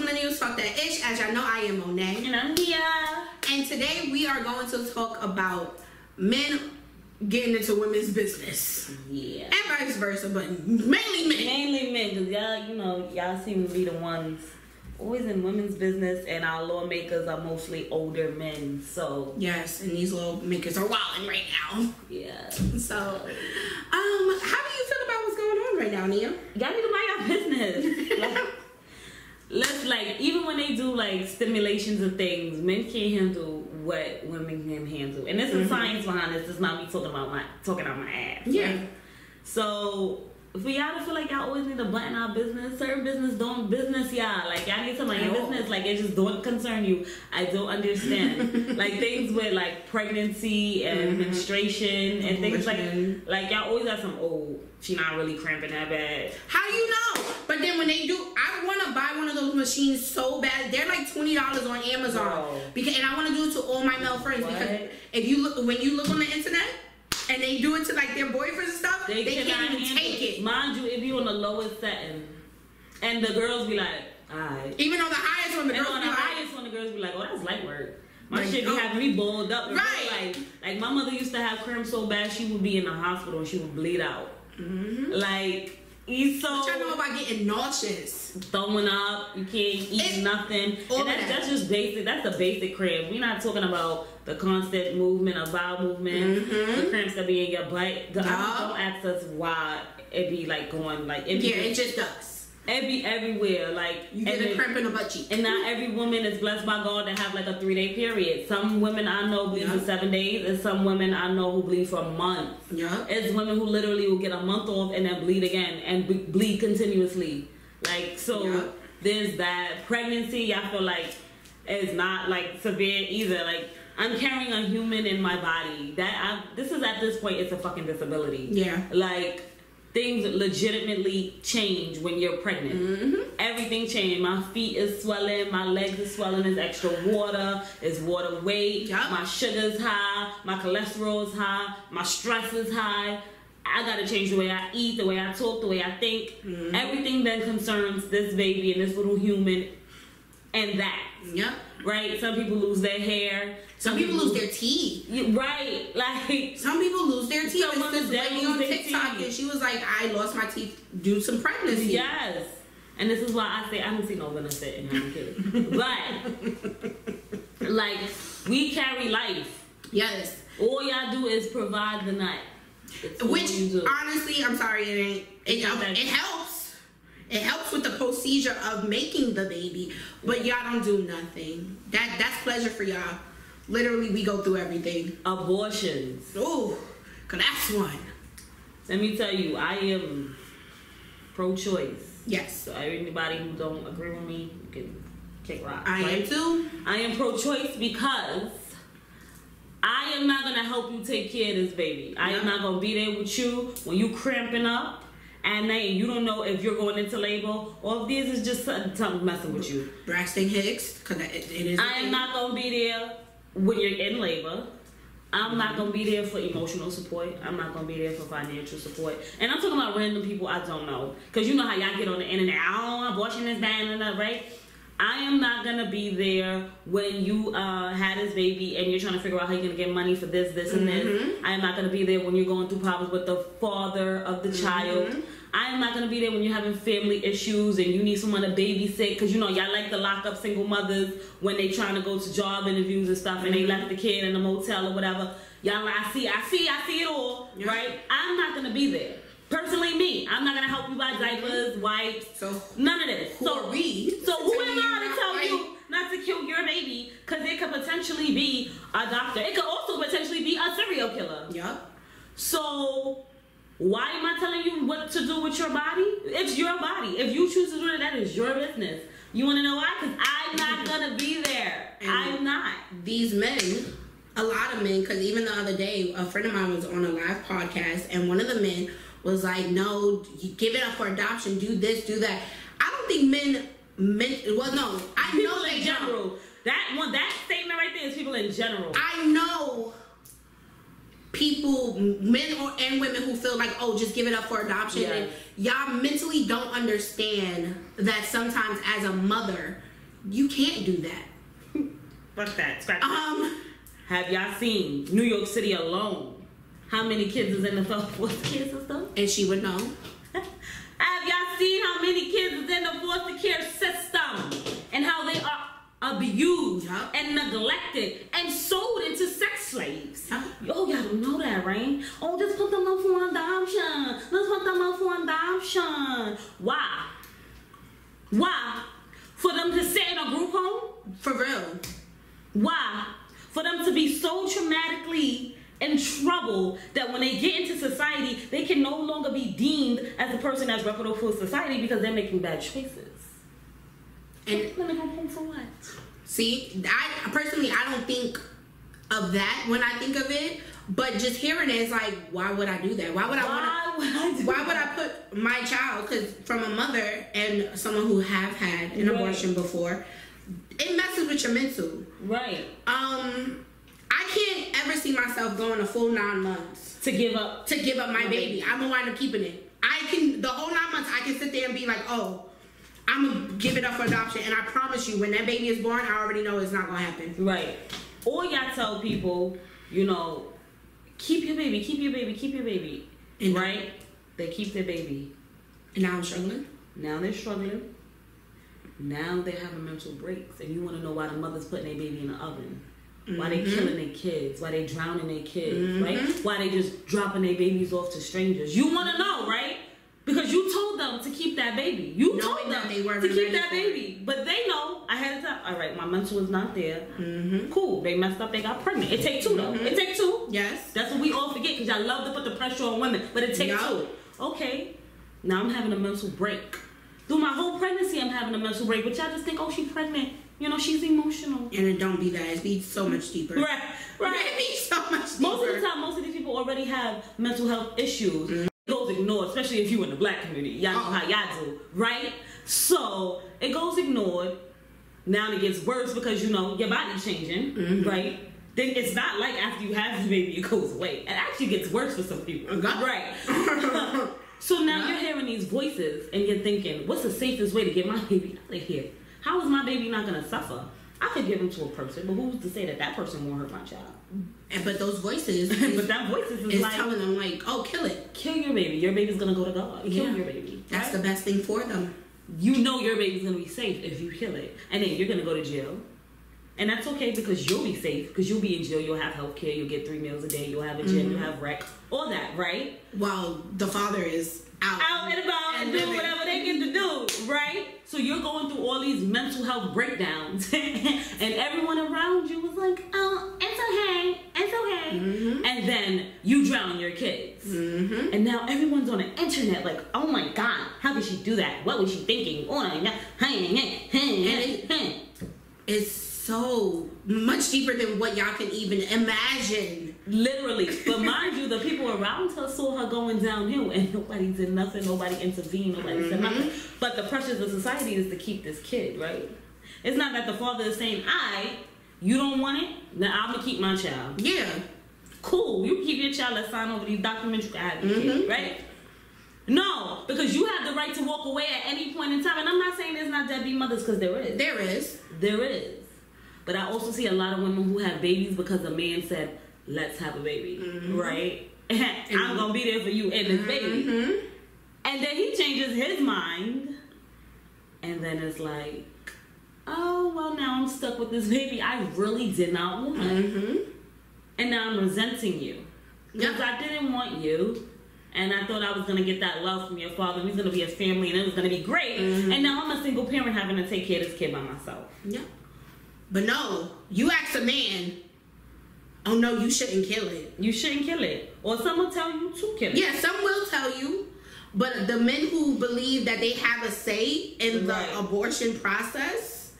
Millennials Talk That Ish. As y'all know, I am Monet. And I'm Nia. And today we are going to talk about men getting into women's business. Yeah. And vice versa, but mainly men. Mainly men, because y'all seem to be the ones always in women's business, and our lawmakers are mostly older men, so. Yes, and these lawmakers are wilding right now. Yeah. So, how do you feel about what's going on right now, Nia? Y'all need to mind your business. Even when they do stimulations of things, men can't handle what women can handle, and there's some science behind this. It's not me talking out my ass. Yeah. Right? So for y'all to feel like y'all always need to button our business, certain business don't business y'all. Y'all need to mind your business. It just don't concern you. I don't understand. Things with pregnancy and menstruation and things like y'all always have some she not really cramping that bad. How do you know? But then when they do, I want to buy one of those machines so bad. They're like $20 on Amazon. And I want to do it to all my male friends because when you look on the internet and they do it to their boyfriends and stuff, they can't even take it. Mind you, it be on the lowest setting, and the girls be like, alright. Even on the highest one, the girls be like, oh, that's light work. My shit be having me balled up. Right. Like my mother used to have cramps so bad she would be in the hospital and she would bleed out. He's so. What y'all know about getting nauseous? Throwing up, you can't eat nothing. And that's just basic. That's the basic cramp. We're not talking about the constant movement of bowel movement, the cramps that be in your butt. Don't ask us why it be going it just does. It be everywhere. You get a cramp in the butt cheek. And not every woman is blessed by God to have a 3-day period. Some women I know bleed for 7 days, and some women I know who bleed for months. Yeah. It's women who literally will get a month off and then bleed again and bleed continuously. There's that. Pregnancy, I feel is not severe either. I'm carrying a human in my body. This is at this point, it's a fucking disability. Yeah. Things legitimately change when you're pregnant. Everything changed. My feet is swelling, my legs is swelling, there's extra water, it's water weight, my sugar's high, my cholesterol is high, my stress is high. I gotta change the way I eat, the way I talk, the way I think. Everything that concerns this baby and this little human and that. Yep. Right? Some people lose their hair. Some people lose their teeth. Right. Some people lose their teeth. Some This lady on TikTok, and she was like, I lost my teeth due to some pregnancy. Yes. And this is why I say I don't see no benefit in having kids. But we carry life. Yes. All y'all do is provide the nut. Which honestly, I'm sorry, it helps. It helps with the procedure of making the baby, but y'all don't do nothing. That's pleasure for y'all. Literally, we go through everything. Abortions. Ooh, cause that's one. Let me tell you, I am pro-choice. Yes. So anybody who don't agree with me, you can kick rocks. I am too. I am pro-choice because I am not gonna help you take care of this baby. I am not gonna be there with you when you cramping up. And then you don't know if you're going into labor or if this is just something messing with you. Braxton Hicks, because it is. I am not going to be there when you're in labor. I'm not going to be there for emotional support. I'm not going to be there for financial support. And I'm talking about random people I don't know. Because you know how y'all get on the internet. I don't know, abortion is bad and that, right? I am not going to be there when you had this baby and you're trying to figure out how you're going to get money for this, and this. I am not going to be there when you're going through problems with the father of the child. I am not going to be there when you're having family issues and you need someone to babysit. Because, y'all like to lock up single mothers when they trying to go to job interviews and stuff and they left the kid in a motel or whatever. Y'all like, I see it all, right? I'm not going to be there. Personally, me. I'm not going to help you buy diapers, wipes, none of this. So who am I to tell you not to kill your baby? Because it could potentially be a doctor. It could also potentially be a serial killer. Yep. So why am I telling you what to do with your body? It's your body. If you choose to do it, that is your business. You want to know why? Because I'm not going to be there. I'm not. These men, a lot of men, because even the other day, a friend of mine was on a live podcast, and one of the men was like, no, you give it up for adoption, do this, do that. I don't think men I people know in general. That statement right there is people in general. I know people, men and women, who feel like, oh, just give it up for adoption. Yes. And y'all mentally don't understand that sometimes as a mother, You can't do that. Fuck that. Scratch that. Have y'all seen New York City alone? How many kids is in the foster care system? And she would know. Have y'all seen how many kids is in the foster care system? And how they are abused and neglected and sold into sex slaves. Y'all don't know that, right? Oh, just put them up for adoption. Let's put them up for adoption. Why? Why? For them to stay in a group home? For real. Why? For them to be so traumatically in trouble that when they get into society, they can no longer be deemed as a person that's reputable for society because they're making bad choices. And let me go home for what? See, I personally, I don't think of that when I think of it, but just hearing it is like, why would I do that? Why would I put my child, because from a mother and someone who have had an abortion before, it messes with your mental. Right. I can't ever see myself going a full 9 months to give up my baby. I'm gonna wind up keeping it. The whole 9 months I can sit there and be like, oh, I'm gonna give it up for adoption, and I promise you, when that baby is born, I already know it's not gonna happen. Right. Or y'all tell people, you know, keep your baby, keep your baby, keep your baby. And right? They keep their baby. And now I'm struggling. Now they're struggling. Now they're having mental breaks, and you want to know why the mother's putting their baby in the oven. Why they killing their kids, why they drowning their kids, right? Why they just dropping their babies off to strangers. You want to know, right? Because you told them to keep that baby. You told them to keep that baby. But they know ahead of time, all right, my mental is not there. Cool, they messed up, they got pregnant. It take two though. It take two. Yes. That's what we all forget because y'all love to put the pressure on women. But it takes two. Okay, now I'm having a mental break. Through my whole pregnancy, I'm having a mental break. But y'all just think, oh, she's pregnant. You know, she's emotional. And it don't be that. It be so much deeper. Right. It be so much deeper. Most of the time, most of these people already have mental health issues. It goes ignored, especially if you in the black community. Y'all know how y'all do, right? So, it goes ignored. Now it gets worse because, you know, your body's changing, right? Then it's not like after you have the baby, it goes away. It actually gets worse for some people. Right. So now you're hearing these voices and you're thinking, what's the safest way to get my baby out of here? How is my baby not going to suffer? I could give him to a person, but who's to say that that person won't hurt my child? But those voices, but that voices is like telling them like, oh, kill it. Kill your baby. Your baby's going to go to God. Kill your baby. That's the best thing for them. You know your baby's going to be safe if you kill it. And then you're going to go to jail. And that's okay because you'll be safe. Because you'll be in jail. You'll have health care. You'll get 3 meals a day. You'll have a gym. You'll have rec. All that, right? While the father is out and about and doing whatever they get to do, right? So you're going through all these mental health breakdowns. And everyone around you was like, oh, it's okay. And then you drown your kids. And now everyone's on the internet like, oh my God, how could she do that? What was she thinking? It's so much deeper than what y'all can even imagine. Literally. But mind you, the people around her saw her going downhill and nobody did nothing, nobody intervened, nobody said nothing. But the pressures of society is to keep this kid, right? It's not that the father is saying, you don't want it? Now I'm going to keep my child. Yeah. Cool. You keep your child, let's sign over these documents, you can have your kid, right? No, because you have the right to walk away at any point in time. And I'm not saying there's not deadbeat mothers, because there is. There is. There is. But I also see a lot of women who have babies because a man said, let's have a baby, right? And I'm going to be there for you and this baby. And then he changes his mind. And then it's like, oh, well, now I'm stuck with this baby I really did not want. And now I'm resenting you. Because I didn't want you. And I thought I was going to get that love from your father. And he's going to be a family and it was going to be great. And now I'm a single parent having to take care of this kid by myself. Yeah. But no, you ask a man, oh no, you shouldn't kill it. You shouldn't kill it. Or some will tell you to kill it. Yeah, some will tell you. But the men who believe that they have a say in the abortion process,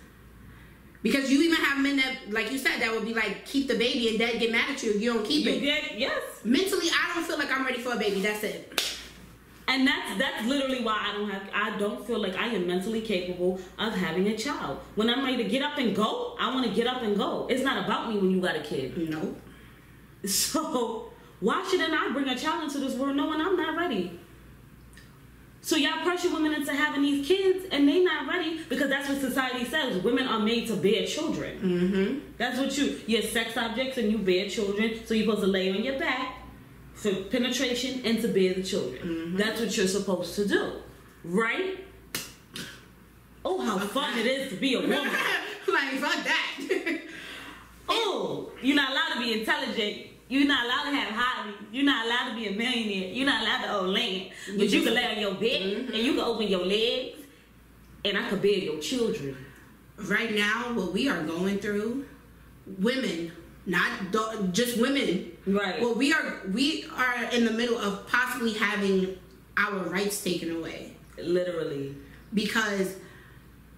because you even have men that, like you said, that would be like, keep the baby, and dad get mad at you if you don't keep it. Yes. Mentally, I don't feel like I'm ready for a baby. That's it. And that's literally why I don't feel like I am mentally capable of having a child. When I'm ready to get up and go, I want to get up and go. It's not about me when you got a kid. No. So why shouldn't I bring a child into this world knowing I'm not ready? So y'all pressure women into having these kids, and they not ready, because that's what society says. Women are made to bear children. Mm-hmm. That's what you're sex objects, and you bear children. So you're supposed to lay on your back for penetration and to bear the children. Mm-hmm. That's what you're supposed to do, right? Oh, how fun it is to be a woman. Like, fuck that. Oh, you're not allowed to be intelligent. You're not allowed to have hobbies. You're not allowed to be a millionaire. You're not allowed to own land. But you can lay on your bed, and you can open your legs, and I can bear your children. Right now, what we are going through, women, not just women. Right. Well, we are in the middle of possibly having our rights taken away. Literally. Because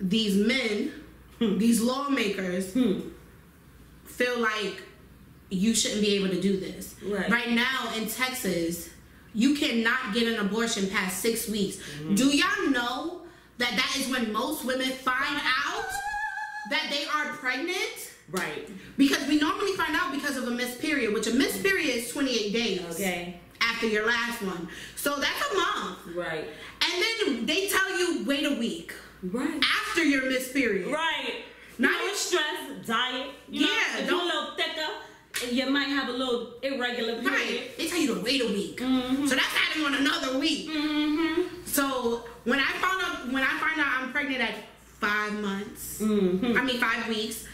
these men, these lawmakers, feel like you shouldn't be able to do this. Right now in Texas, you cannot get an abortion past 6 weeks. Mm-hmm. Do y'all know that is when most women find out that they are pregnant? Right. Because we normally find out because of a missed period, which a missed period is 28 days. Okay. After your last one. So that's a month. Right. And then they tell you, wait a week. Right. After your missed period. Right. Not with stress, diet. You know, if don't. you're a little thicker, you might have a little irregular period. Right. They tell you to wait a week. Mm-hmm. So that's adding on another week. Mm-hmm. So when I find out I'm pregnant at 5 months, 5 weeks,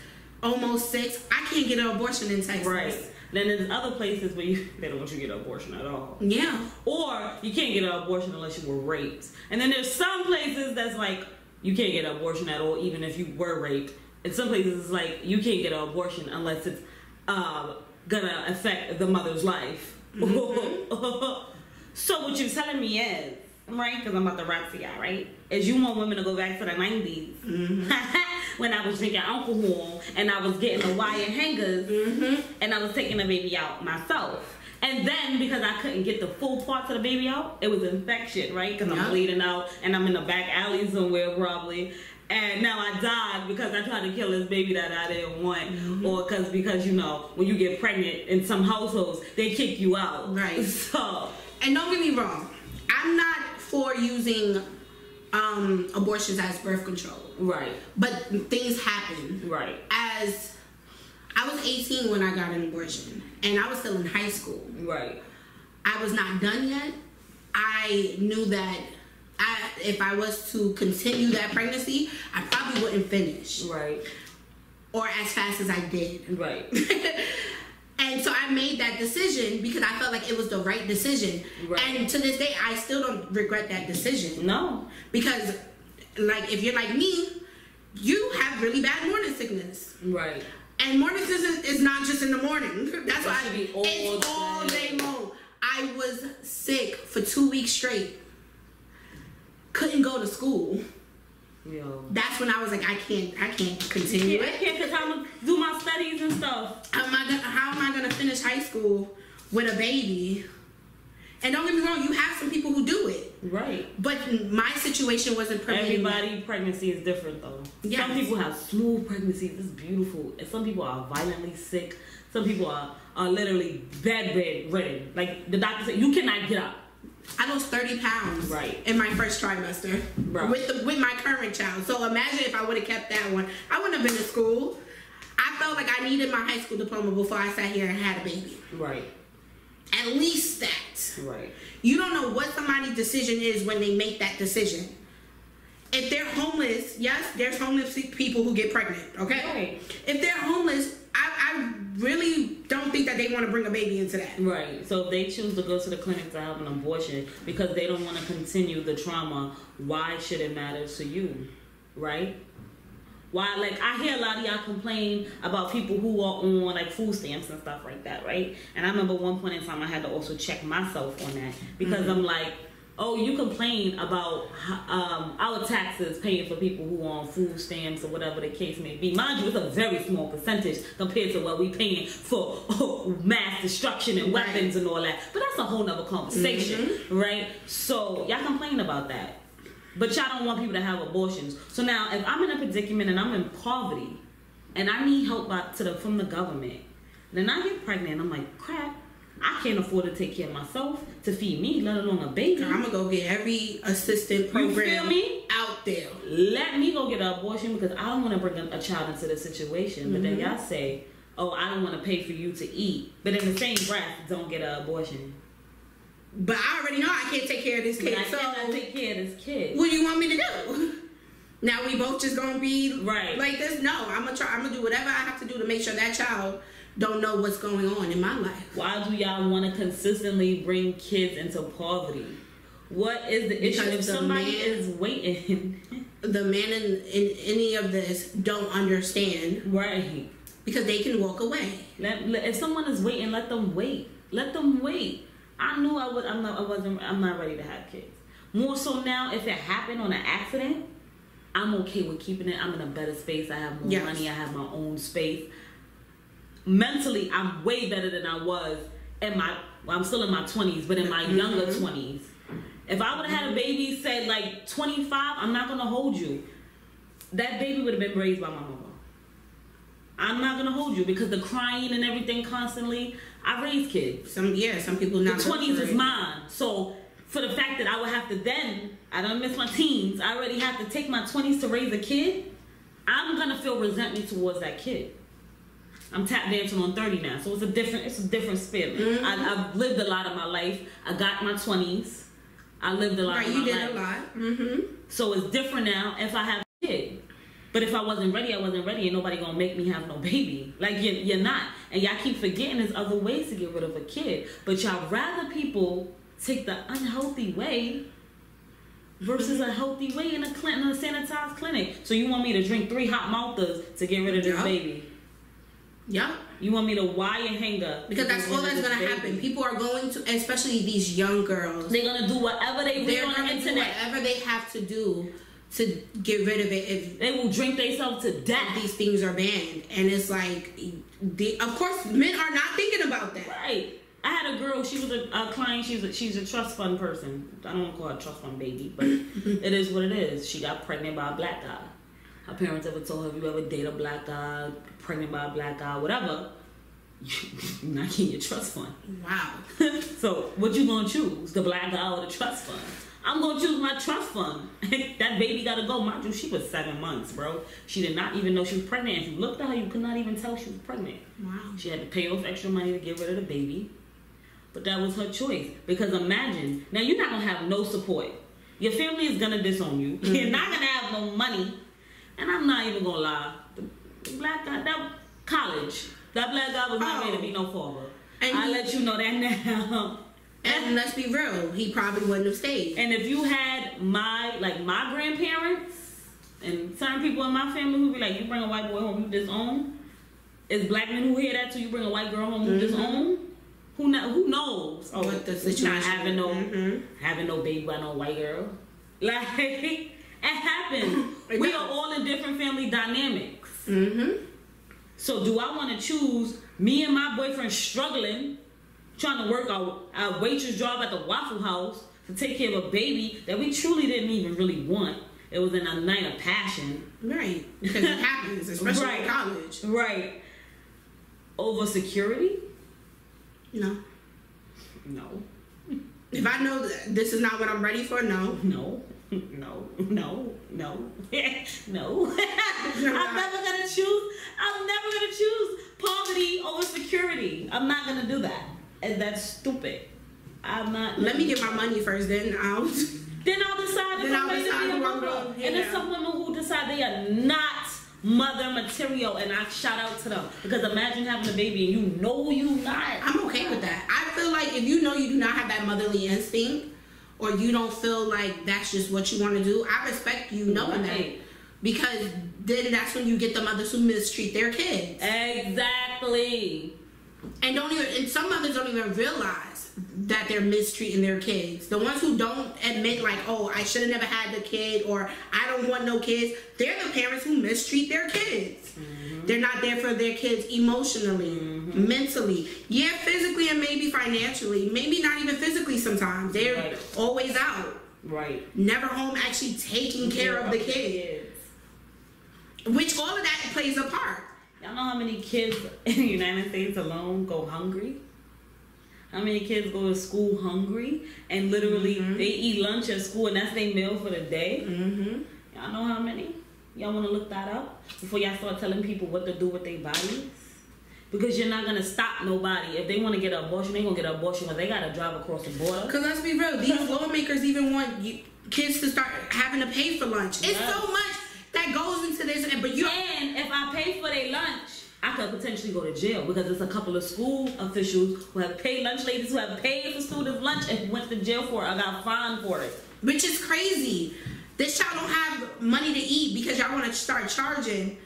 almost 6, I can't get an abortion in Texas. Right. Then there's other places where they don't want you to get an abortion at all. Yeah. Or you can't get an abortion unless you were raped. And then there's some places that's like, you can't get an abortion at all even if you were raped. And some places it's like, you can't get an abortion unless it's gonna affect the mother's life. Mm-hmm. So what you're telling me is, right, because I'm about to rap to y'all, right, is you want women to go back to the 90s. Mm-hmm. When I was drinking alcohol and I was getting the wire hangers and I was taking the baby out myself. And then because I couldn't get the full parts of the baby out, it was infection, right? Because I'm bleeding out and I'm in the back alley somewhere probably. And now I died because I tried to kill this baby that I didn't want. Or because, you know, when you get pregnant in some households, they kick you out. Right. So. And don't get me wrong. I'm not for using abortions as birth control. Right. But things happen. Right. As I was 18 when I got an abortion. And I was still in high school. Right. I was not done yet. I knew that if I was to continue that pregnancy, I probably wouldn't finish. Right. Or as fast as I did. Right. And so I made that decision because I felt like it was the right decision. Right. And to this day, I still don't regret that decision. No. Because, like, if you're like me, you have really bad morning sickness. Right. And morning sickness is not just in the morning. That's why it's all day long. I was sick for 2 weeks straight. Couldn't go to school. Yo. That's when I was like, I can't continue it. I can't because I'm gonna do my studies and stuff. How am I gonna finish high school with a baby? And don't get me wrong, you have some people who do it. Right. But my situation wasn't permitting. Everybody's pregnancy is different though. Yes. Some people have smooth pregnancies, it's beautiful. And some people are violently sick. Some people are literally bedridden. Like the doctor said, you cannot get up. I lost 30 pounds in my first trimester with my current child. So imagine if I would have kept that one. I wouldn't have been to school. I felt like I needed my high school diploma before I sat here and had a baby. Right. At least that. Right. You don't know what somebody's decision is when they make that decision. If they're homeless, yes, there's homeless people who get pregnant, okay? Right. If they're homeless, I really don't think that they want to bring a baby into that. Right. So if they choose to go to the clinic to have an abortion because they don't want to continue the trauma, why should it matter to you? Right? Why, like, I hear a lot of y'all complain about people who are on, like, food stamps and stuff like that, right? And I remember one point in time I had to also check myself on that because I'm like, oh, you complain about our taxes paying for people who are on food stamps or whatever the case may be. Mind you, it's a very small percentage compared to what we paying for mass destruction and weapons and all that. But that's a whole nother conversation, right? So y'all complain about that. But y'all don't want people to have abortions. So now, if I'm in a predicament and I'm in poverty and I need help from the government, then I get pregnant and I'm like, crap, I can't afford to take care of myself to feed me, let alone a baby. I'm gonna go get every assistant program out there. Let me go get an abortion because I don't want to bring a child into the situation. But then y'all say, oh, I don't want to pay for you to eat. But in the same breath, don't get an abortion. But I already know I can't take care of this kid. I cannot take care of this kid. What do you want me to do? Now we both just gonna be like this? No, I'm gonna do whatever I have to do to make sure that child don't know what's going on in my life. Why do y'all want to consistently bring kids into poverty? What is the issue? If somebody is waiting, the man in any of this don't understand, right? Because they can walk away. If someone is waiting, let them wait. Let them wait. I knew I would. I'm not ready to have kids. More so now, if it happened on an accident, I'm okay with keeping it. I'm in a better space. I have more money. I have my own space. Mentally, I'm way better than I was I'm still in my 20s, but in my younger 20s. If I would have had a baby, say like 25, I'm not going to hold you. That baby would have been raised by my mama. I'm not going to hold you because the crying and everything constantly, I raised kids. Some people not. The 20s is mine. So for the fact that I would have to I don't miss my teens, I already have to take my 20s to raise a kid, I'm going to feel resentment towards that kid. I'm tap dancing on 30 now, so it's a different spin. I've lived a lot of my life. I got my 20s. I lived a lot of my life. You did a lot. So it's different now if I have a kid. But if I wasn't ready, I wasn't ready. Ain't nobody gonna make me have no baby. Like, you're not. And y'all keep forgetting there's other ways to get rid of a kid. But y'all rather people take the unhealthy way versus a healthy way in a sanitized clinic. So you want me to drink 3 hot maltas to get rid of this baby? Yeah. You want me to wire hanger? Because that's all that's going to happen. People are going to, especially these young girls. They're going to do whatever they read on the internet. Do whatever they have to do to get rid of it. If they will drink themselves to death. These things are banned. And it's like, of course, men are not thinking about that. Right. I had a girl, she was a client, she's a trust fund person. I don't want to call her a trust fund baby, but it is what it is. She got pregnant by a black guy. Her parents ever told her, if you ever date a black guy, pregnant by a black guy, whatever, you're not getting your trust fund. Wow. So what you gonna choose? The black guy or the trust fund? I'm gonna choose my trust fund. That baby gotta go. Mind you, she was 7 months, bro. She did not even know she was pregnant. If you looked at her, you could not even tell she was pregnant. Wow. She had to pay off extra money to get rid of the baby. But that was her choice. Because imagine, now you're not gonna have no support. Your family is gonna disown you. You're not gonna have no money. And I'm not even gonna lie. The black guy, that black guy was not ready to be no father. I'll let you know that now. And let's be real, he probably wouldn't have stayed. And if you had my grandparents and certain people in my family who be like, you bring a white boy home, you disown. It's black men who hear that too. You bring a white girl home, you disown. Who knows? Oh, what the situation? Not having no baby by no white girl. Like, it happens. We are all in different family dynamics. So do I want to choose me and my boyfriend struggling, trying to work our waitress job at the Waffle House to take care of a baby that we truly didn't even really want? It was in a night of passion. Right. Because it happens, especially in college. Right. Over security? No. No. If I know that this is not what I'm ready for, no. No. No. No. No. No. I'm never gonna choose poverty over security. I'm not gonna do that. And that's stupid. I'm not. Let me get my money first, then I'll decide if I'm ready to be a mother. And there's some women who decide they are not mother material, and I shout out to them, because imagine having a baby and you know you not. I'm okay with that. I feel like if you know you do not have that motherly instinct, or you don't feel like that's just what you want to do, I respect you knowing that, because then that's when you get the mothers who mistreat their kids. Exactly. And some mothers don't even realize that they're mistreating their kids. The ones who don't admit, like, oh, I should have never had the kid, or I don't want no kids, they're the parents who mistreat their kids. They're not there for their kids emotionally, mentally. Yeah, physically and maybe financially. Maybe not even physically sometimes. They're always out. Right. Never home actually taking care of the kids. Which all of that plays a part. Y'all know how many kids in the United States alone go hungry? How many kids go to school hungry and literally they eat lunch at school and that's their meal for the day? Y'all know how many? Y'all want to look that up before y'all start telling people what to do with their bodies? Because you're not going to stop nobody. If they want to get an abortion, they're going to get an abortion, but they got to drive across the border. Because let's be real, these lawmakers even want kids to start having to pay for lunch. It's so much that goes into this. And if I pay for their lunch, I could potentially go to jail because there's a couple of school officials who have paid lunch ladies who have paid for students' lunch and went to jail for it. I got fined for it. Which is crazy. This y'all don't have money to eat because y'all want to start charging.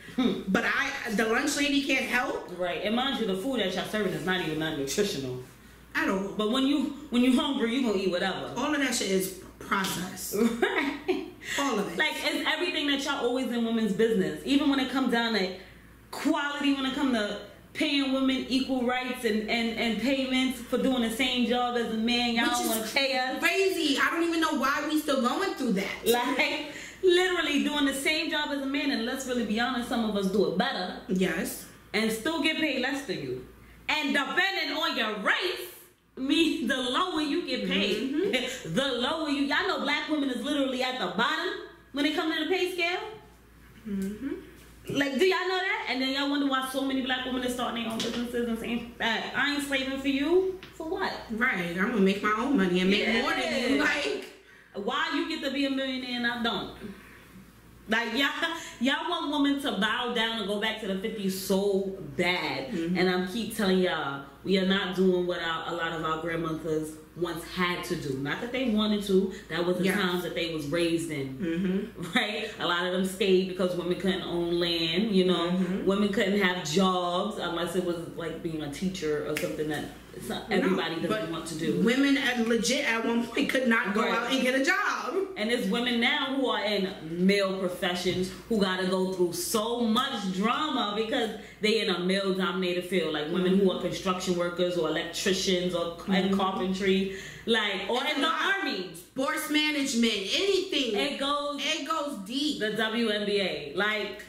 But the lunch lady can't help. Right. And mind you, the food that y'all serving is not even non-nutritional. I don't. But when you hungry, you gonna eat whatever. All of that shit is processed. Right. All of it. Like it's everything that y'all always in women's business. Even when it comes down to quality, when it comes to paying women equal rights and payments for doing the same job as a man, y'all don't want to pay us. Crazy. I don't even know why we still going through that. Like literally doing the same job as a man, and let's really be honest, some of us do it better. Yes. And still get paid less than you. And depending on your race, means the lower you get paid, the lower you. Y'all know black women is literally at the bottom when it comes to the pay scale. Like, do y'all know that? And then y'all wonder why so many black women are starting their own businesses and saying that I ain't slaving for you. For what? Right. I'm gonna make my own money and make more than you. Like, why you get to be a millionaire and I don't? Like y'all want women to bow down and go back to the 50s so bad. And I keep telling y'all, we are not doing what a lot of our grandmothers once had to do. Not that they wanted to. That was the times that they was raised in. Right? A lot of them stayed because women couldn't own land, you know. Women couldn't have jobs unless it was like being a teacher or something that everybody doesn't want to do. Women legit at one point could not go out and get a job. And there's women now who are in male professions who got to go through so much drama because they in a male-dominated field, like women who are construction workers or electricians or in carpentry, like, or in the army, sports management, anything. It goes deep. The WNBA, like,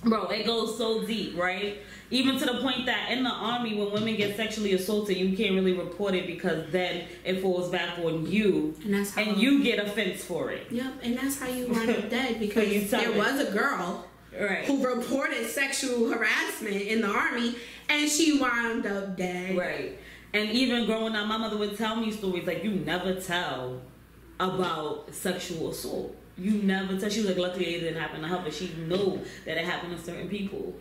bro, it goes so deep, right? Even to the point that in the army, when women get sexually assaulted, you can't really report it because then it falls back on you, and you get offense for it. Yep, and that's how you wind up dead because there was a girl who reported sexual harassment in the army, and she wound up dead. Right. And even growing up, my mother would tell me stories like, you never tell about sexual assault. You never tell. She was like, luckily it didn't happen to her, but she knew that it happened to certain people.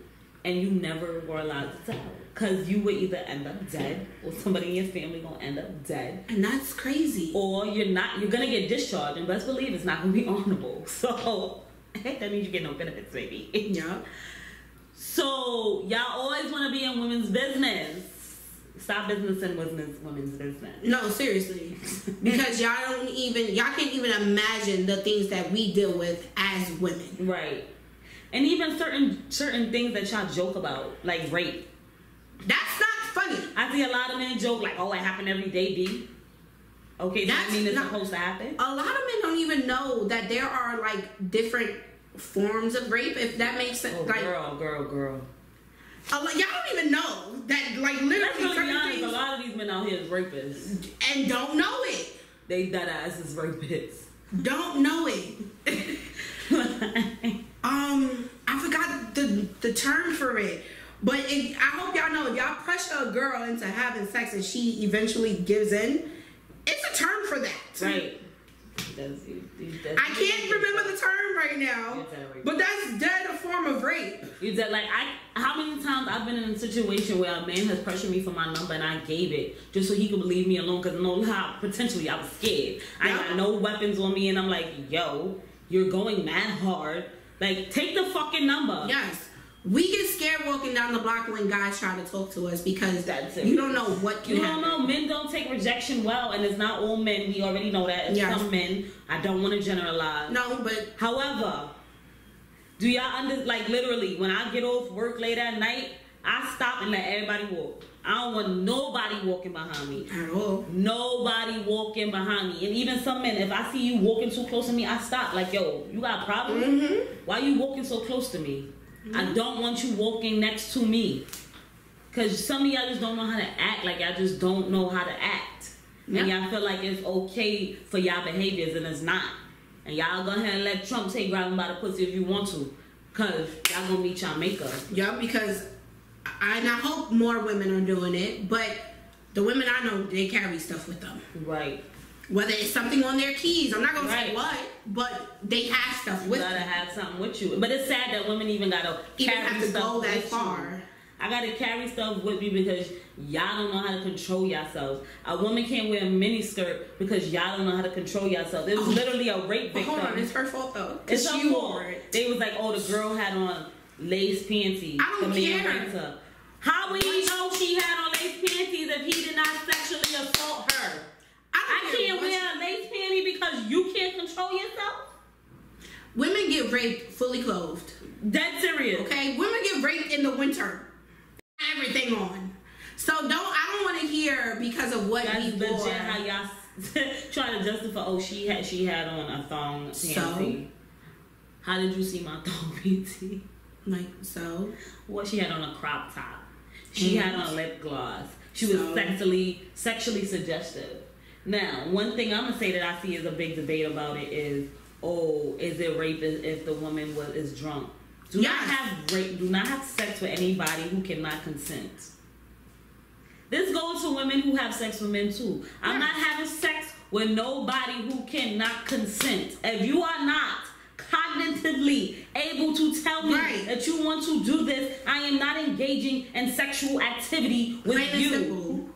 And you never were allowed to tell. Because you would either end up dead or somebody in your family gonna end up dead. And that's crazy. Or you're gonna get discharged, and best believe it's not gonna be honorable. So that means you get no benefits, baby. Yeah. So y'all always wanna be in women's business. Stop business in women's business. No, seriously. Because y'all can't even imagine the things that we deal with as women. Right. And even certain things that y'all joke about, like rape. That's not funny. I see a lot of men joke like, oh, it happened every day, B. Okay, does that mean it's supposed to happen? A lot of men don't even know that there are like different forms of rape, if that makes sense. Oh, like, girl. Y'all don't even know that, like, literally. Let's really be honest, a lot of these men out here is rapists. And don't know it. They dead ass is rapists. Don't know it. I forgot the term for it, but I hope y'all know, if y'all pressure a girl into having sex and she eventually gives in, it's a term for that. Right. I can't remember the term right now, but that's dead a form of rape. How many times I've been in a situation where a man has pressured me for my number and I gave it just so he could leave me alone because potentially I was scared. I got no weapons on me and I'm like, yo, you're going mad hard. Like, take the fucking number. Yes. We get scared walking down the block when guys try to talk to us because you don't know what can happen. You don't know. Men don't take rejection well, and it's not all men. We already know that. It's some men. I don't want to generalize. No, but... However, do y'all literally, when I get off work late at night, I stop and let everybody walk. I don't want nobody walking behind me. At all. Nobody walking behind me. And even some men, if I see you walking too close to me, I stop. Like, yo, you got a problem? Why are you walking so close to me? I don't want you walking next to me. Because some of y'all just don't know how to act. Like, y'all just don't know how to act. Yep. And y'all feel like it's okay for y'all behaviors, and it's not. And y'all go ahead and let Trump take grabbing by the pussy if you want to. Because y'all gonna meet y'all maker. Yeah, because I hope more women are doing it, but the women I know, they carry stuff with them. Right. Whether it's something on their keys, I'm not gonna say what, but they have stuff with them. You gotta have something with you. But it's sad that women even gotta carry stuff go that with far. You. I gotta carry stuff with me because y'all don't know how to control yourselves. A woman can't wear a mini skirt because y'all don't know how to control yourselves. It was literally a rape victim. Hold on, it's her fault though. It's her fault. They was like, oh, the girl had on lace panties. I don't care. How would he know she had on lace panties if he did not sexually assault her? I can't wear a lace panty because you can't control yourself? Women get raped fully clothed. Dead serious. Okay? Women get raped in the winter. Everything on. So I don't want to hear because of what he wore. That's legit how y'all trying to justify, oh, she had on a thong panty. So? How did you see my thong panty? Like, so? Well, she had on a crop top. She had on lip gloss. She was sexually suggestive. Now, one thing I'm going to say that I see is a big debate about it is, is it rape if the woman is drunk? Do not have sex with anybody who cannot consent. This goes to women who have sex with men too. I'm not having sex with nobody who cannot consent. If you are not cognitively able to tell me that you want to do this, I am not engaging in sexual activity with you.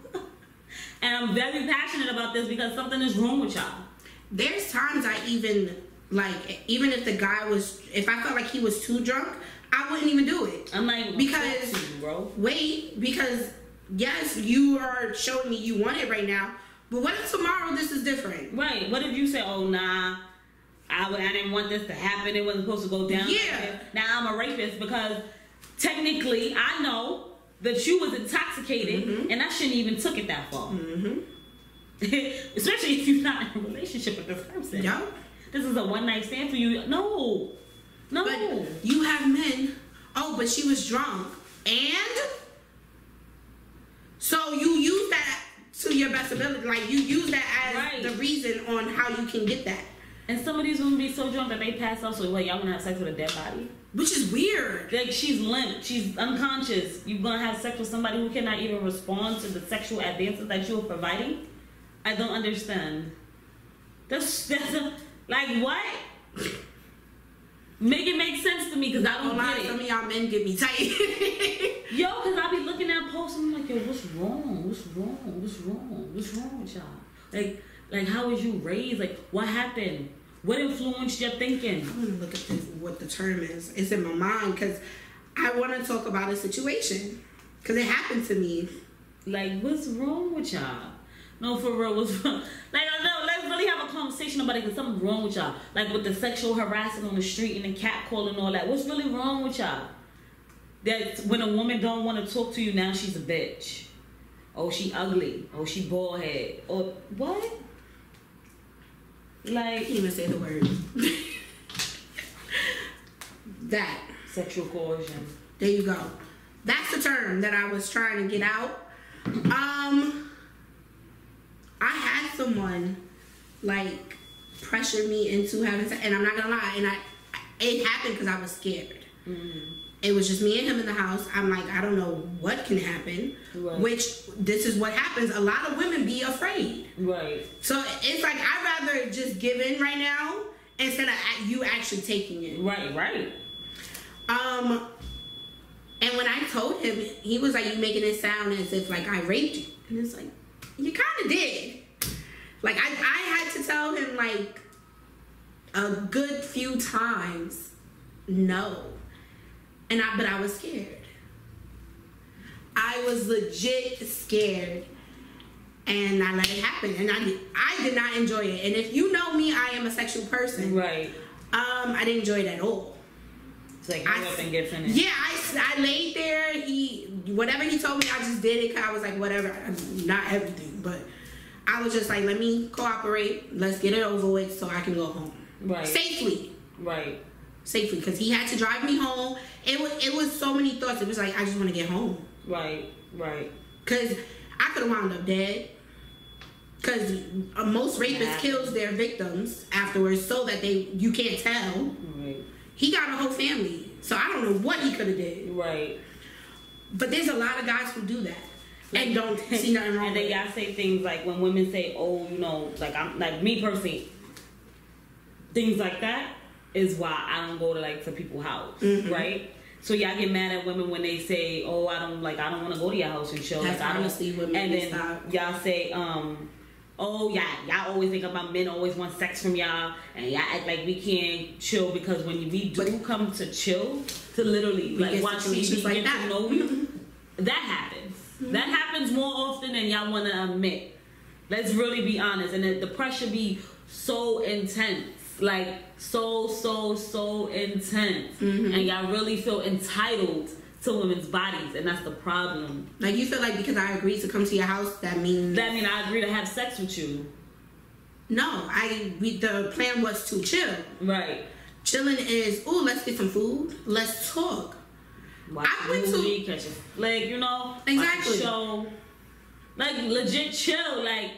And I'm very passionate about this because something is wrong with y'all. There's times I even if the guy was, if I felt like he was too drunk, I wouldn't even do it. I'm like, because yes, you are showing me you want it right now, but what if tomorrow this is different? Right. What if you say, oh nah, I didn't want this to happen. It wasn't supposed to go down. Yeah. Now I'm a rapist because technically I know that you was intoxicated and I shouldn't even took it that far. Especially if you're not in a relationship with this person. Yeah. This is a one night stand for you. No. But you have men. Oh, but she was drunk. And? So you use that to your best ability. Like, you use that as the reason on how you can get that. And some of these women be so drunk that they pass out. So, y'all want to have sex with a dead body? Which is weird. Like, she's limp. She's unconscious. You're going to have sex with somebody who cannot even respond to the sexual advances that you are providing? I don't understand. That's like, what? Make it make sense to me, because I don't get it. Some of y'all men get me tight. Yo, because I be looking at posts and I'm like, yo, what's wrong? What's wrong? What's wrong? What's wrong with y'all? Like, how was you raised? Like, what happened? What influenced your thinking? I want to look at what the term is. It's in my mind, because I want to talk about a situation. Because it happened to me. Like, what's wrong with y'all? No, for real, what's wrong? Like, no, let's really have a conversation about it, because something's wrong with y'all. Like, with the sexual harassment on the street and the catcalling and all that. What's really wrong with y'all? That when a woman don't want to talk to you, now she's a bitch. Oh, she ugly. Oh, she bald head. Or what? Like, I can't even say the word. That. Sexual coercion. There you go. That's the term that I was trying to get out. I had someone like pressure me into having sex, and I'm not gonna lie, and it happened because I was scared. It was just me and him in the house. I'm like, I don't know what can happen. Right. Which, this is what happens. A lot of women be afraid. Right. So it's like, I'd rather just give in right now instead of you actually taking it. Right. And when I told him, he was like, you making it sound as if like I raped you. And it's like, you kind of did. Like, I had to tell him like a good few times, no. But I was scared. I was legit scared. And I let it happen. And I did not enjoy it. And if you know me, I am a sexual person. Right. I didn't enjoy it at all. It's like, hurry up and get finished. Yeah, I laid there. Whatever he told me, I just did it. Cause I was like, whatever. Not everything, but I was just like, let me cooperate. Let's get it over with so I can go home. Right. Safely. Right. Safely, because he had to drive me home. It was so many thoughts. It was like, I just want to get home. Right. Right. Because I could have wound up dead. Because most rapists kills their victims afterwards so that you can't tell. Right. He got a whole family. So I don't know what he could have did. Right. But there's a lot of guys who do that. And don't see nothing wrong with it. And then y'all say things like when women say, oh, you know, like I'm like me personally, things like that is why I don't go to people's house. Mm-hmm. Right? So y'all get mad at women when they say, oh, I don't want to go to your house and chill. That's honestly women. And then y'all say, oh, y'all always think about men always want sex from y'all, and y'all act like we can't chill because when we do come to chill, to literally watch TV like that, to know you, that happens. Mm-hmm. That happens more often than y'all want to admit. Let's really be honest, and the pressure be so intense, like so intense, mm-hmm. and y'all really feel entitled to women's bodies, and that's the problem. Like you feel like because I agreed to come to your house, that means I agree to have sex with you. No, the plan was to chill. Right. Chilling is, ooh, let's get some food. Let's talk. Watch a movie, catch a flick, you know. Exactly. Watch a show. Like legit chill. Like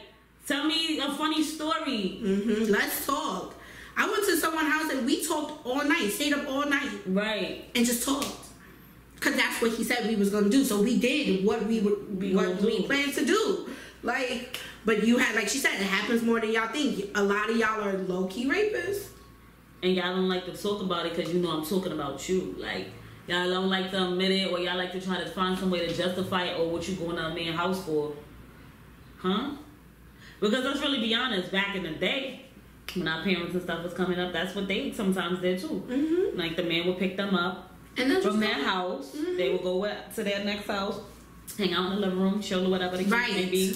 tell me a funny story. Mm-hmm. Let's talk. I went to someone's house and we talked all night, stayed up all night. Right. And just talked. Because that's what he said we was going to do. So we did what we planned to do. Like, but you had, like she said, it happens more than y'all think. A lot of y'all are low-key rapists. And y'all don't like to talk about it because you know I'm talking about you. Like, y'all don't like to admit it, or y'all like to try to find some way to justify it, or what you going to a man's house for. Huh? Because let's really be honest, back in the day, when our parents and stuff was coming up, that's what they sometimes did too. Mm-hmm. Like, the man would pick them up from their house. Mm-hmm. They would go to their next house, hang out in the living room, chill or whatever the case may be.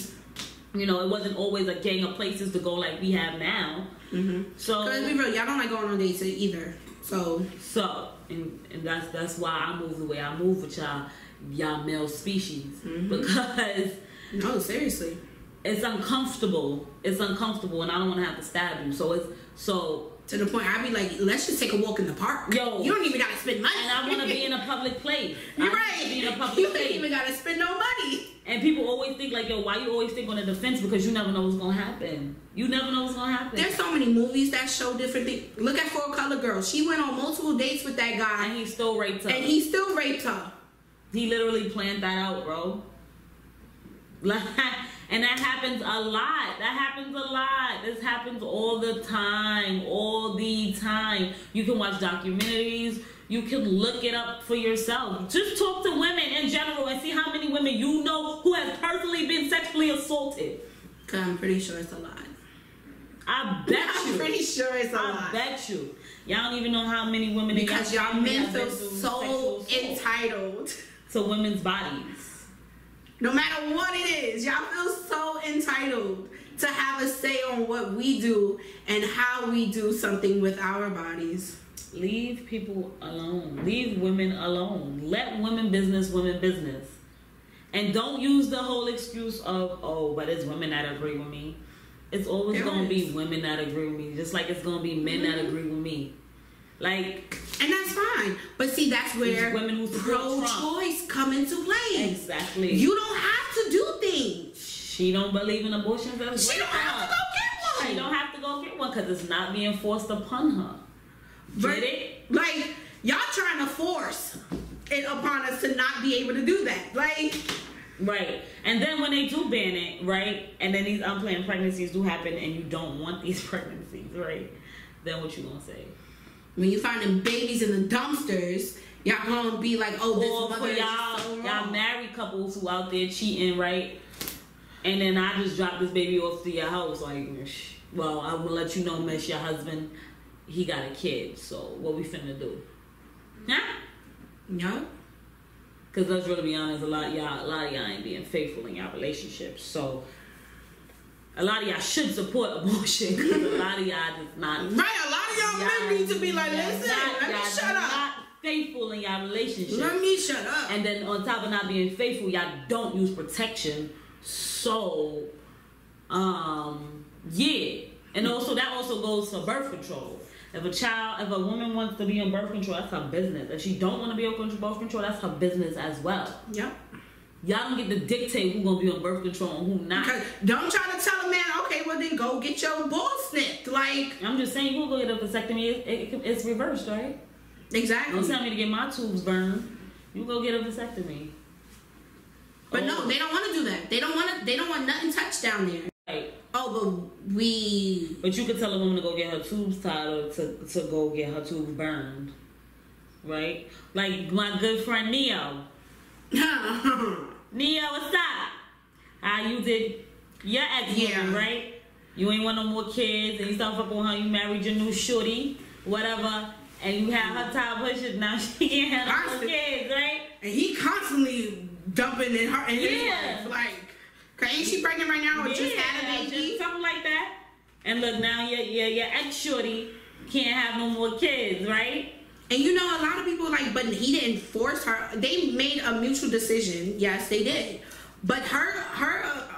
You know, it wasn't always a gang of places to go like we have now. Mm-hmm. So, because be real, y'all don't like going on dates either. And that's why I move the way I move with y'all male species. Mm-hmm. Because no, seriously, it's uncomfortable. It's uncomfortable, and I don't want to have to stab you. So to the point, I be like, let's just take a walk in the park. Yo, you don't even gotta spend money. And I want to be in a public place. You're right. Be in a public you don't even gotta spend no money. And people always think like, yo, why you always think on the defense? Because you never know what's gonna happen. You never know what's gonna happen. There's so many movies that show different things. Look at 4 Color Girl. She went on multiple dates with that guy, and he still raped her. He literally planned that out, bro. And that happens a lot. This happens all the time. You can watch documentaries. You can look it up for yourself. Just talk to women in general and see how many women you know who have personally been sexually assaulted. Cause I'm pretty sure it's a lot. I bet you. I'm pretty sure it's a lot. I bet you. Y'all don't even know how many women. Because y'all men feel so entitled to women's bodies. No matter what it is, y'all feel so entitled to have a say on what we do and how we do something with our bodies. Leave people alone. Leave women alone. Let women business. And don't use the whole excuse of, oh, but it's women that agree with me. It's always going to be women that agree with me. Just like it's going to be men that agree with me. Like, and that's fine. But see, that's where pro-choice come into play. Exactly. You don't have to do things. She don't believe in abortions. She don't have to go get one. She don't have to go get one because it's not being forced upon her. Get it? Like, y'all trying to force it upon us to not be able to do that. Like, right. And then when they do ban it, right, and then these unplanned pregnancies do happen and you don't want these pregnancies, right, then what you gonna say? When you find them babies in the dumpsters, y'all gonna be like, oh, this or mother for y'all married couples who out there cheating, right? And then I just dropped this baby off to your house, like, well, I will let you know, miss, your husband, he got a kid, so what we finna do? Huh? No. Because let's really be honest, a lot of y'all ain't being faithful in y'all relationships, so a lot of y'all should support abortion because a lot of y'all just not. Right, a lot of y'all men need to be like, listen, let me shut up. Not faithful in y'all relationship. Let me shut up. And then on top of not being faithful, y'all don't use protection. So, yeah. And also, that also goes for birth control. If a woman wants to be on birth control, that's her business. If she don't want to be on birth control, that's her business as well. Yep. Y'all don't get to dictate who's gonna be on birth control and who not. Because don't try to tell a man, okay, well then go get your balls snipped. Like, I'm just saying, you go get a vasectomy. It's reversed, right? Exactly. Don't tell me to get my tubes burned. You go get a vasectomy. But no, they don't want to do that. They don't want nothing touched down there. Right. Oh, but you could tell a woman to go get her tubes tied or to go get her tubes burned. Right? Like my good friend Neo. Neo, what's up? How you did your ex-woman, right? You ain't want no more kids, and you start fucking with her. You married your new shorty, whatever, and you have her top pushes. Now she can't have no more kids, right? And he constantly dumping in her and his wife, like, cause ain't she pregnant right now or just had a baby, something like that. And look, now your ex shorty can't have no more kids, right? And you know, a lot of people like, but he didn't force her. They made a mutual decision. Yes, they did. But her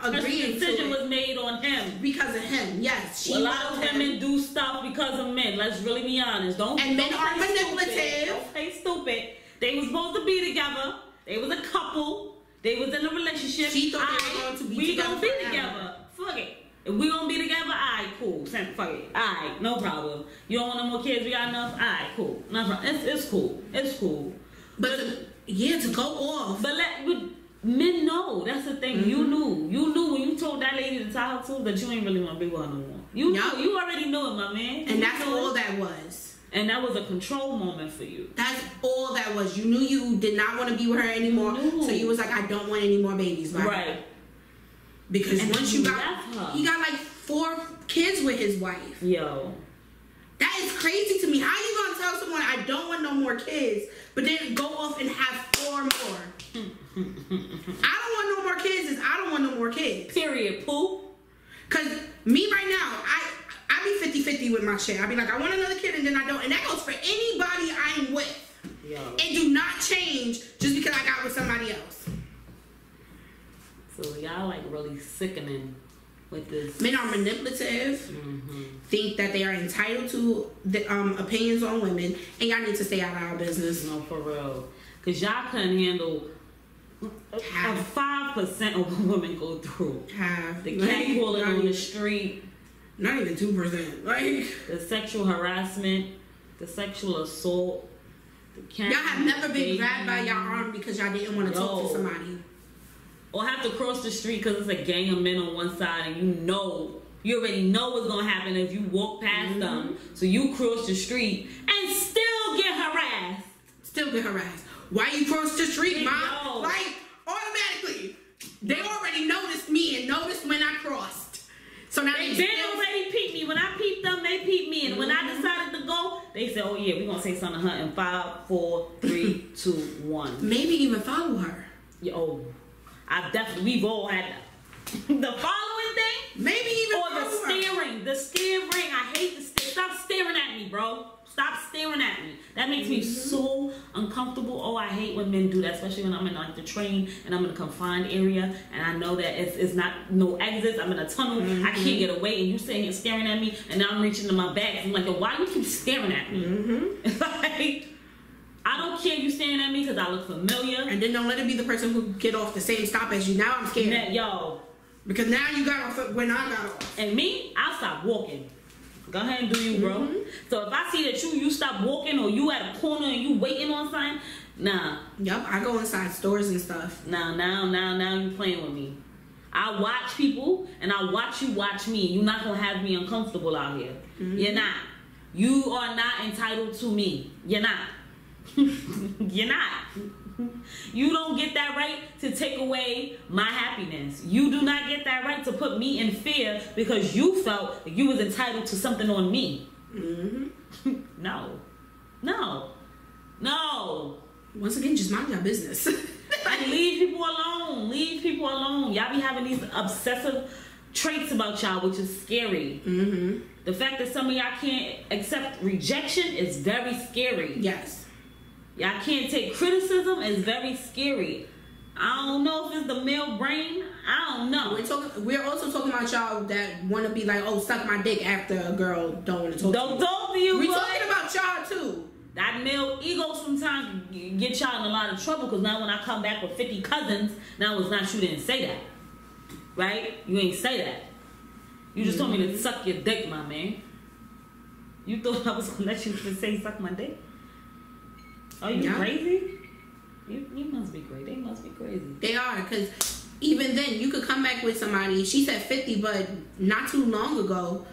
agreeing decision was made on him because of him. Yes, a lot of women do stuff because of men. Let's really be honest. Men are manipulative. Don't play stupid. They was supposed to be together. They was a couple. They was in a relationship. She thought they were going to be together. We gonna be together. Fuck it. If we gonna be together, alright, cool. Fuck it. Alright, no problem. You don't want no more kids? We got enough? Alright, cool. No problem. It's cool. It's cool. But to go off. But men know. That's the thing. Mm-hmm. You knew when you told that lady to tie her tubes that you ain't really want to be with her no more. You knew. You already knew it, my man. And that's all that was. And that was a control moment for you. That's all that was. You knew you did not want to be with her anymore. So you was like, I don't want any more babies. Right. Because once you got, he got like 4 kids with his wife. Yo. That is crazy to me. How you gonna tell someone I don't want no more kids, but then go off and have 4 more? I don't want no more kids. I don't want no more kids. Period. Pooh. Cause me right now, I be 50-50 with my shit. I be like, I want another kid and then I don't. And that goes for anybody I'm with. Yo. It do not change just because I got with somebody else. So y'all like really sickening with this. Men are manipulative, think that they are entitled to the opinions on women, and y'all need to stay out of our business. No, for real. Because y'all couldn't handle 5% of what women go through. The catcalling on the street. Not even 2%. Like the sexual harassment, the sexual assault. Y'all have never been grabbed by your arm because y'all didn't want to talk to somebody. Or have to cross the street because it's a gang of men on one side and you already know what's going to happen if you walk past them. So you cross the street and still get harassed. Why you cross the street, Mom? Like, automatically. They already noticed me and noticed when I crossed. So now they already peeped me. When I peeped them, they peeped me. And when I decided to go, they said, oh yeah, we're going to say something to her in 5, 4, 3, 2, 1. Maybe even follow her. Yo. We've all had the following thing. Maybe even or the steering. I hate the steering. Stop staring at me, bro. Stop staring at me. That makes me so uncomfortable. Oh, I hate when men do that, especially when I'm in like the train and I'm in a confined area and I know that it's not no exits. I'm in a tunnel. I can't get away, and you sitting here staring at me, and now I'm reaching to my back. I'm like, why do you keep staring at me? Like, I don't care you staring at me because I look familiar. And then don't let it be the person who get off the same stop as you. Now I'm scared. Because now you got off when I got off. And me, I'll stop walking. Go ahead and do you, bro. So if I see that you stop walking or you at a corner and you waiting on something, nah. Yup, I go inside stores and stuff. Now you playing with me. I watch people and I watch you watch me. You're not going to have me uncomfortable out here. You're not. You are not entitled to me. You're not. You're not. You don't get that right to take away my happiness. You do not get that right to put me in fear because you felt that you was entitled to something on me. No. Once again, just mind your business. And leave people alone. Y'all be having these obsessive traits about y'all, which is scary. The fact that some of y'all can't accept rejection is very scary. Yes. Y'all can't take criticism is very scary. I don't know if it's the male brain. I don't know. We're also talking about y'all that want to be like, oh, suck my dick after a girl don't want to talk to you. Don't talk to you. We're talking about y'all too. That male ego sometimes get y'all in a lot of trouble because now when I come back with 50 cousins, now it's not you didn't say that. Right? You ain't say that. You just told me to suck your dick, my man. You thought I was going to let you just say suck my dick? Are you crazy? You must be crazy. They must be crazy. They are, because even then, you could come back with somebody. She said 50, but not too long ago,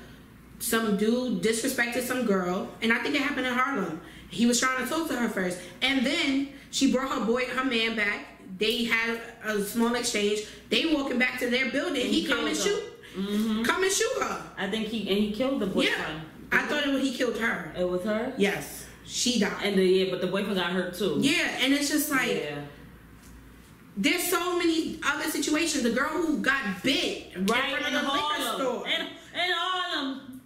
some dude disrespected some girl, and I think it happened in Harlem. He was trying to talk to her first, and then she brought her man back. They had a small exchange. They walking back to their building. He come and shoot. Come and shoot her. I think he killed the boyfriend. Yeah, I thought he killed her. It was her? Yes, she died. And but the boyfriend got hurt too. Yeah, and it's just like there's so many other situations. The girl who got bit right in the liquor store, in Harlem,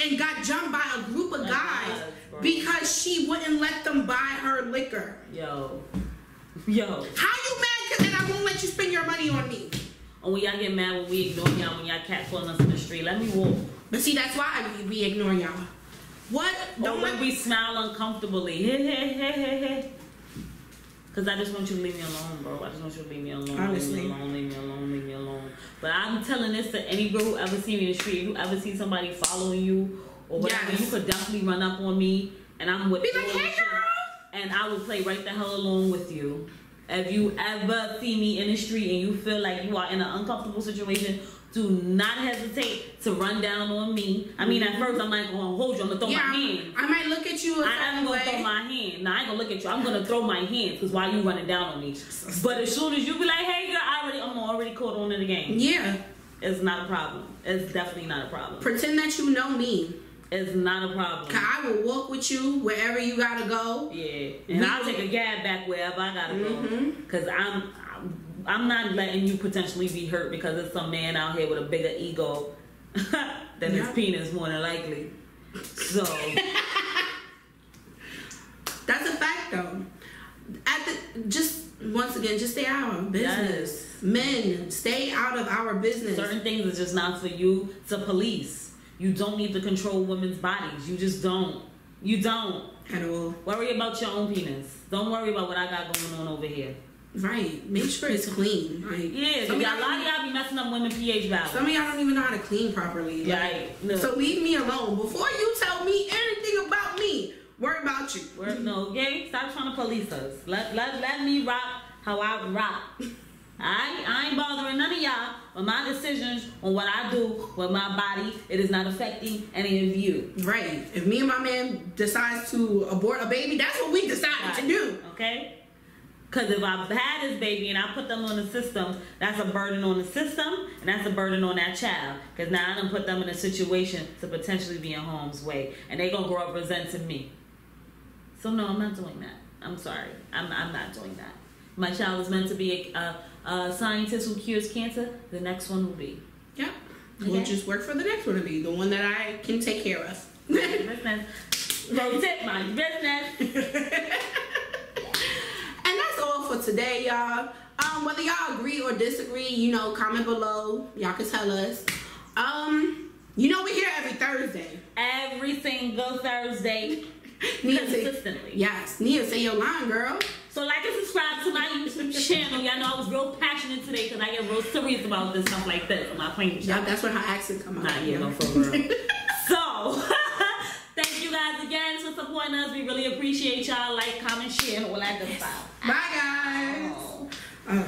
and got jumped by a group of guys because she wouldn't let them buy her liquor. Yo, how you mad? Because then I won't let you spend your money on me. And when y'all get mad when we ignore y'all, when y'all catcalling us in the street, let me walk. But see, that's why we ignore y'all. What? Don't when we smile uncomfortably. Hey. Because I just want you to leave me alone, bro. I just want you to leave me alone. Honestly. Leave me alone. But I'm telling this to any girl who ever see me in the street, who ever see somebody following you or whatever, you could definitely run up on me and I'm with you. Be like, hey, girl. And I will play right the hell along with you. If you ever see me in the street and you feel like you are in an uncomfortable situation, do not hesitate to run down on me. I mean, at first I'm not going to hold you. I'm going to throw my hand. I might look at you. I'm going to throw my hand. No, I ain't going to look at you. I'm going to throw my hand because why you running down on me? But as soon as you be like, hey, girl, I'm already caught on in the game. Yeah. It's not a problem. It's definitely not a problem. Pretend that you know me. It's not a problem. Cause I will walk with you wherever you gotta go. Yeah, and I'll take a gab back wherever I gotta go. Cause I'm not letting you potentially be hurt because there's some man out here with a bigger ego than his penis, more than likely. So that's a fact, though. Once again, just stay out of our business. Yes. Men, stay out of our business. Certain things are just not for you to police. You don't need to control women's bodies. You just don't. You don't. At all. Worry about your own penis. Don't worry about what I got going on over here. Right. Make sure it's clean. Like, yeah, a lot of y'all be messing up women's pH balance. Some of y'all don't even know how to clean properly. Right. Like, so leave me alone. Before you tell me anything about me, worry about you. Okay? Stop trying to police us. Let me rock how I rock. I ain't bothering none of y'all with my decisions on what I do with my body. It is not affecting any of you. Right. If me and my man decides to abort a baby, that's what we decided to do. Okay? Because if I had this baby and I put them on the system, that's a burden on the system and that's a burden on that child. Because now I done put them in a situation to potentially be in harm's way. And they going to grow up resenting me. So no, I'm not doing that. I'm sorry. I'm not doing that. My child is meant to be a scientist who cures cancer. The next one will be. Yeah. Okay. We'll just work for the next one to be the one that I can take care of. Business. Protect my business. And that's all for today, y'all. Whether y'all agree or disagree, comment below. Y'all can tell us. We're here every Thursday. Every single Thursday. Consistently. Yes. Nia, say your line, girl. So like and subscribe to my YouTube channel. Y'all know I was real passionate today because I get real serious about this stuff like this. I'm not playing with y'all. Yeah, that's where her accent come out. Not yet, no, for real. So, thank you guys again for supporting us. We really appreciate y'all. Like, comment, share, and all that good stuff. Bye, guys. All right.